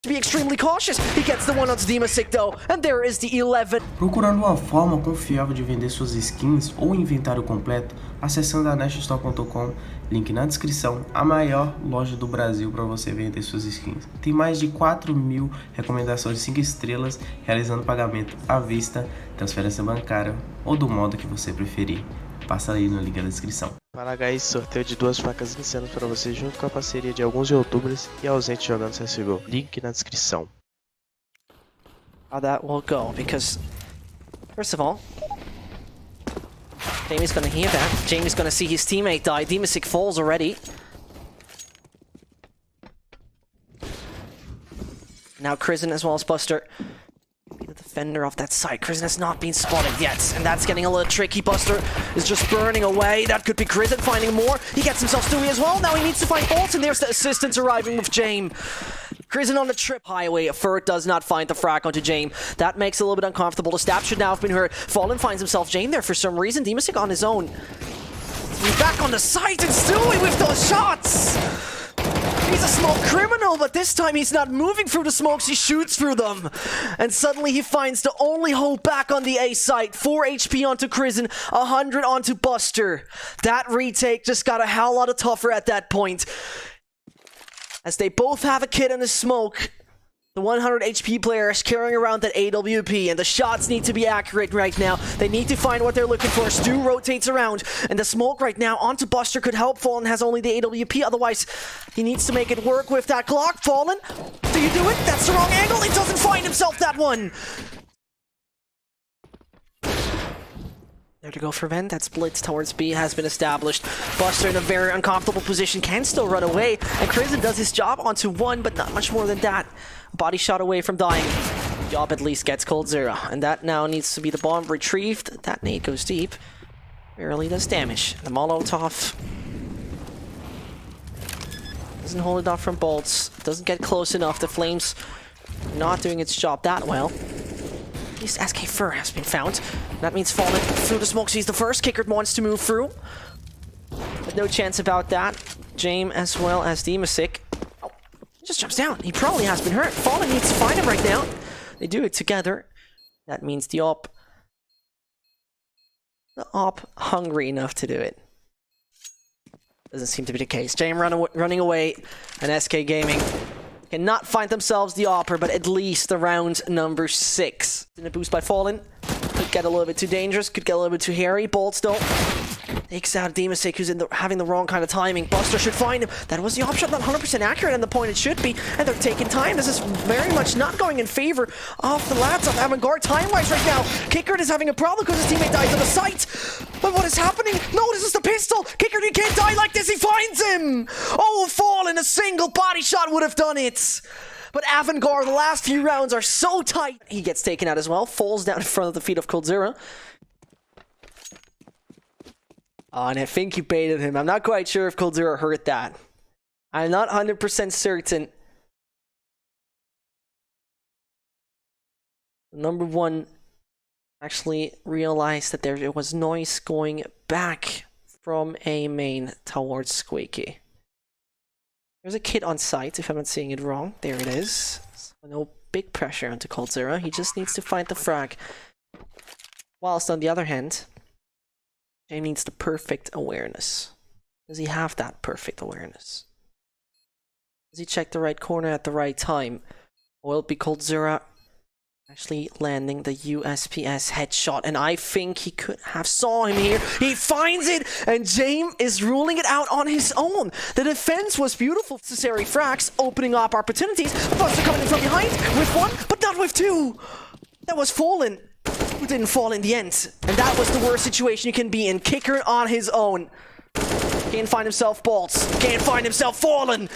to be extremely cautious. He gets the one onto Demasik though, and there is the 11. Procurando uma forma confiável de vender suas skins ou inventário completo, acessando a nextstore.com, link na descrição, a maior loja do Brasil para você vender suas skins. Tem mais de 4.000 recomendações de 5 estrelas, realizando pagamento à vista, transferência bancária ou do modo que você preferir. Passa aí no link na descrição. Para guys, sorteio de 2 facas insanas para você junto com a parceria de alguns youtubers e ausentes jogando CSGO. Link na descrição. How that will go, because first of all, Jamie's gonna hear that. Jamie's gonna see his teammate die. Demasik falls already. Now Krisen as well as Buster. The defender of that side. Krisen has not been spotted yet, and that's getting a little tricky. Buster is just burning away. That could be Krisen finding more. He gets himself Stewie as well. Now he needs to find Bolt, and there's the assistance arriving with Jame. Krisen on the trip highway. Fur does not find the frag onto Jame. That makes it a little bit uncomfortable. The stab should now have been heard. Fallen finds himself Jame there for some reason. Demasik on his own. He's back on the site, and Stewie with those shots! He's a smoke criminal, but this time he's not moving through the smokes, he shoots through them. And suddenly he finds the only hope back on the A site. 4 HP onto Krisen, 100 onto Buster. That retake just got a hell lot of tougher at that point. As they both have a kit and a smoke. The 100 HP player is carrying around that AWP, and the shots need to be accurate right now. They need to find what they're looking for. Stu rotates around, and the smoke right now onto Buster could help. Fallen has only the AWP, otherwise he needs to make it work with that Glock. Fallen, do you do it? That's the wrong angle. He doesn't find himself that one. There to go for Ven. That splits towards B has been established. Buster in a very uncomfortable position, can still run away, and Krisen does his job onto one, but not much more than that. Body shot away from dying. Job at least gets Coldzera, and that now needs to be the bomb retrieved. That nade goes deep. Barely does damage. The Molotov doesn't hold it off from bolts. Doesn't get close enough. The flames not doing its job that well. At least SK Fur has been found. That means Fallen through the smoke. He's the first. Kicker wants to move through. But no chance about that. Jame as well as Demasik. Oh, he just jumps down. He probably has been hurt. Fallen needs to find him right now. They do it together. That means the AWP hungry enough to do it. Doesn't seem to be the case. Jame running away, and SK Gaming cannot find themselves the AWPer, but at least the round number 6. In a boost by Fallen. Could get a little bit too dangerous, could get a little bit too hairy. Bolts though takes out Demasik, who's having the wrong kind of timing. Buster should find him. That was the option, not 100% accurate on the point it should be, and they're taking time. This is very much not going in favor of the lads of Avangar time-wise right now. Kicker is having a problem because his teammate dies on the site. But what is happening? No, this is the pistol. Kicker, you can't die like this. He finds him. Oh, Fallen, a single body shot would have done it. But Avangar, the last few rounds are so tight. He gets taken out as well, falls down in front of the feet of Coldzera. Oh, and I think he baited him. I'm not quite sure if Coldzera heard that. I'm not 100% certain. Number 1 actually realized that there was noise going back from A main towards Squeaky. There's a kit on site, if I'm not seeing it wrong. There it is. So no big pressure onto Coldzera. He just needs to find the frag. Whilst on the other hand, Jay needs the perfect awareness. Does he have that perfect awareness? Does he check the right corner at the right time? Or will it be Coldzera actually landing the USPS headshot? And I think he could have saw him here. He finds it, and Jame is ruling it out on his own. The defense was beautiful. Necessary frags, opening up opportunities. Buster coming in from behind with 1, but not with 2. That was Fallen, who didn't fall in the end. And that was the worst situation you can be in. Kicker on his own. Can't find himself Bolts. Can't find himself Fallen.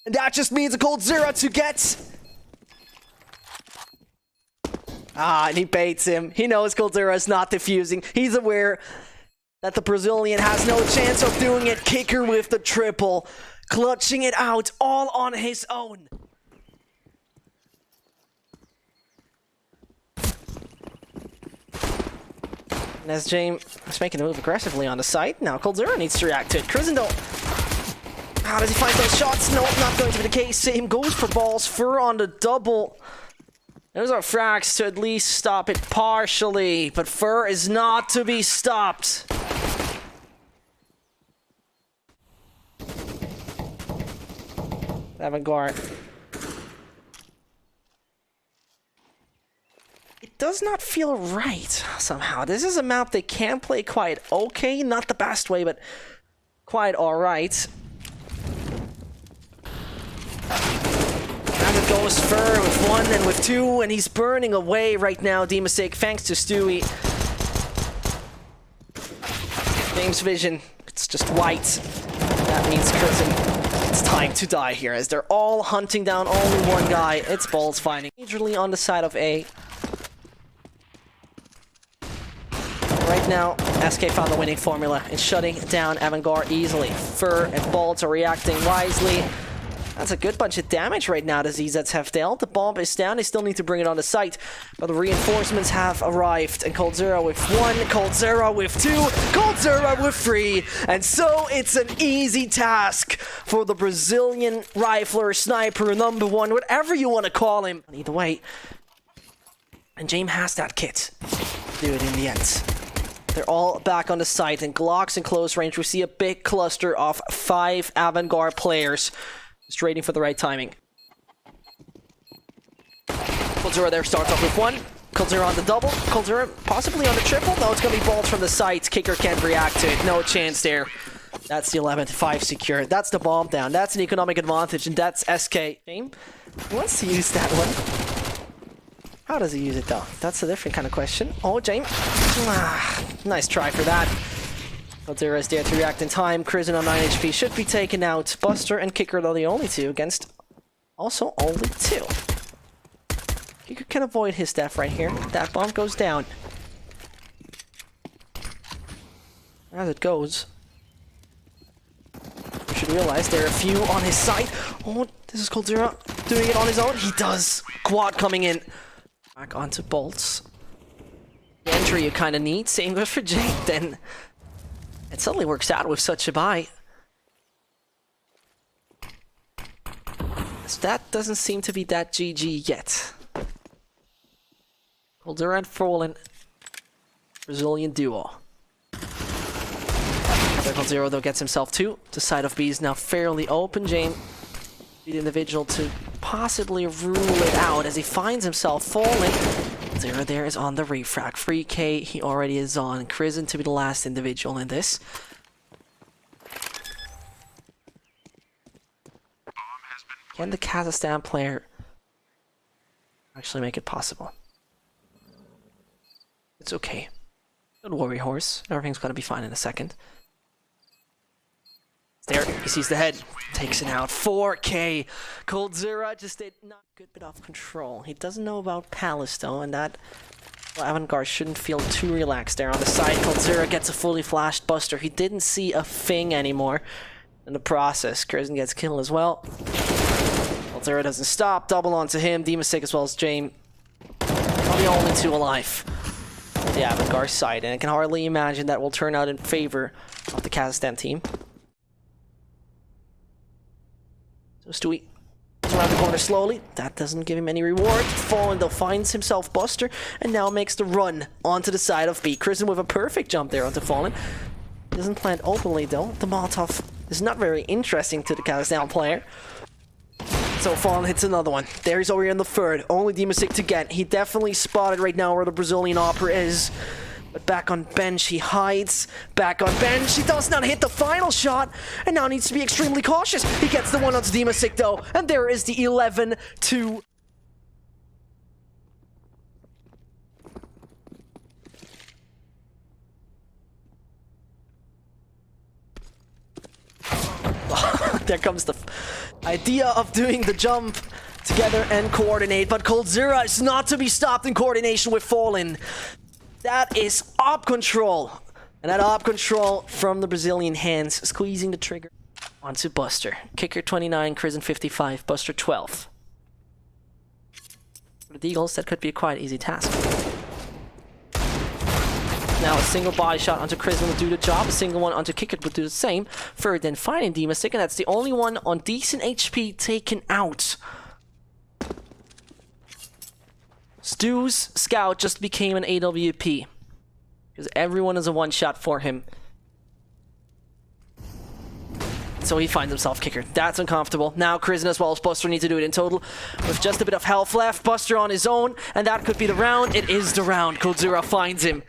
And that just means a Coldzera to get. And he baits him. He knows Coldzera is not defusing. He's aware that the Brazilian has no chance of doing it. Kicker with the triple. Clutching it out all on his own. And as Jame is making a move aggressively on the site, now Coldzera needs to react to it. Krisen though How does he find those shots? No, not going to be the case. Same goes for balls. Fur on the double. Those are frags to at least stop it partially, but Fur is not to be stopped. Avangar. It does not feel right somehow. This is a map they can play quite okay, not the best way, but quite alright. And it goes Fur with 1 and with 2, and he's burning away right now, Demasig, thanks to Stewie. James Vision, it's just white. That means Curtin. It's time to die here, as they're all hunting down only one guy. It's Balls fighting majorly on the side of A. Right now, SK found the winning formula in shutting down Avangar easily. Fur and Balls are reacting wisely. That's a good bunch of damage right now the ZZs have dealt. The bomb is down. They still need to bring it on the site. But the reinforcements have arrived. And Coldzera with 1, Coldzera with 2, Coldzera with 3. And so it's an easy task for the Brazilian rifler, sniper, number 1, whatever you want to call him. Either way. And James has that kit. Do it in the end. They're all back on the site. And Glocks in close range. We see a big cluster of 5 Avangar players. Just waiting for the right timing. Coldzera there starts off with 1. Coldzera on the double. Coldzera possibly on the triple. No, it's going to be Balls from the site. Kicker can't react to it. No chance there. That's the 11-5 secure. That's the bomb down. That's an economic advantage, and that's SK. He wants to use that one. How does he use it, though? That's a different kind of question. Oh, James. Nice try for that. Coldzera is there to react in time. Crizin on 9 HP should be taken out. Buster and Kicker are the only 2 against also only 2. Kicker can avoid his death right here. That bomb goes down. As it goes, you should realize there are a few on his side. Oh, this is Coldzera doing it on his own. He does. Quad coming in. Back onto Bolts. The entry you kind of need. Same goes for Jake then. It suddenly works out with such a buy. So that doesn't seem to be that GG yet. Coldzera and Fallen. Brazilian duo. Coldzera though gets himself 2. The side of B is now fairly open. Jane, the individual to possibly rule it out as he finds himself falling. Coldzera there is on the refrag. 3k he already is on. Crizin to be the last individual in this. Can the Kazakhstan player actually make it possible? It's okay. Don't worry, horse. Everything's gonna be fine in a second. There, he sees the head, takes it out. 4k. Coldzera just did not a good bit of control. He doesn't know about Palace though, and that Avangar shouldn't feel too relaxed there on the side. Coldzera gets a fully flashed Buster. He didn't see a thing anymore in the process. Crizin gets killed as well. Coldzera doesn't stop. Double onto him. Demasig as well as James. Probably only 2 alive. The Avangar side, and I can hardly imagine that will turn out in favor of the Kazakhstan team. So Stewie around the corner slowly. That doesn't give him any reward. Fallen though finds himself Buster and now makes the run onto the side of B. Crizin with a perfect jump there onto Fallen. Doesn't plant openly though. The Molotov is not very interesting to the Kazakhstan player. So Fallen hits another one. There he's over here in the 3rd. Only Demasig to get. He definitely spotted right now where the Brazilian opera is. But back on bench, he hides. Back on bench, he does not hit the final shot. And now needs to be extremely cautious. He gets the one onto Demasig though. And there is the 11-2. There comes the idea of doing the jump together and coordinate. But Coldzera is not to be stopped in coordination with Fallen. That is op control. And that op control from the Brazilian hands, squeezing the trigger onto Buster. Kicker 29, Crizin 55, Buster 12. For the Eagles, that could be a quite easy task. now. A single body shot onto Kristen would do the job. A single one onto Kickert would do the same. Fur then finding Demastic, and that's the only one on decent HP taken out. Stu's scout just became an AWP. Because everyone is a one-shot for him. So he finds himself Kicker. That's uncomfortable. Now Kristen as well as Buster need to do it in total. With just a bit of health left, Buster on his own. And that could be the round. It is the round. Coldzera finds him.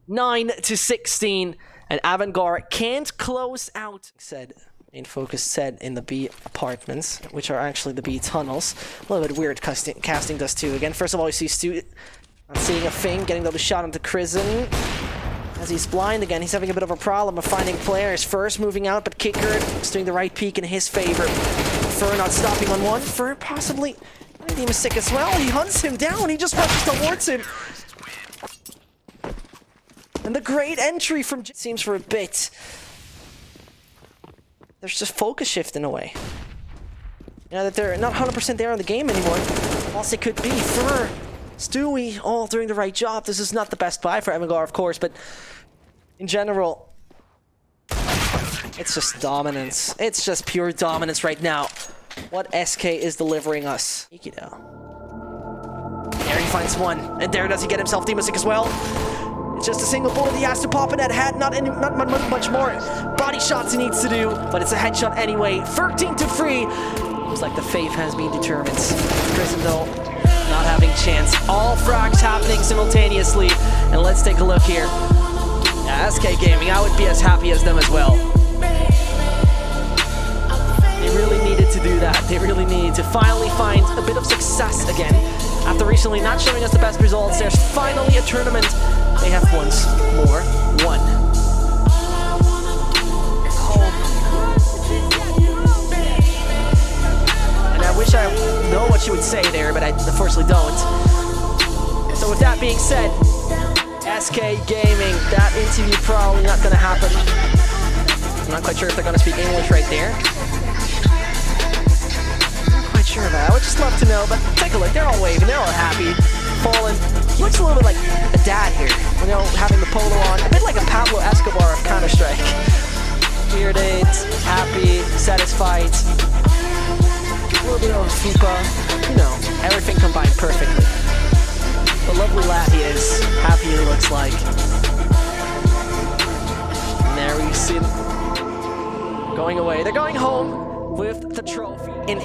9-16. And Avangar can't close out. Said in focus said in the B apartments, which are actually the B tunnels. A little bit weird casting does too. Again, first of all, you see Stu not seeing a thing, getting the shot onto Kristen. As he's blind again, he's having a bit of a problem of finding players. First moving out, but Kicker is doing the right peek in his favor. Fur not stopping on one. Fur possibly getting him sick as well. He hunts him down. He just rushes towards him. And the great entry from seems for a bit. There's just focus shift in a way. You know, that they're not 100% there in the game anymore. Whilst it could be. Fur, Stewie, all doing the right job. This is not the best buy for Avangar, of course, but in general, it's just dominance. It's just pure dominance right now. What SK is delivering us. There he finds one, and there does he get himself Demastic as well. It's just a single bullet he has to pop in that head, not much more body shots he needs to do, but it's a headshot anyway. 13-3. Looks like the fate has been determined. Kristen though, not having chance. All frags happening simultaneously. And let's take a look here. Yeah, SK Gaming, I would be as happy as them as well. They really needed to do that. They really needed to finally find a bit of success again. After recently not showing us the best results, there's finally a tournament they have once more won. I wish I know what you would say there, but I unfortunately don't. So with that being said, SK Gaming, that interview probably not going to happen. I'm not quite sure if they're going to speak English right there. I'm not quite sure of that. I would just love to know, but take a look. They're all waving. They're all happy. Fallen. Looks a little bit like a dad here. You know, having the polo on. A bit like a Pablo Escobar of Counter-Strike. Bearded, happy, satisfied. A little bit of FIFA, you know, everything combined perfectly. The lovely lad he is, happy he looks like. And there we see them going away. They're going home with the trophy in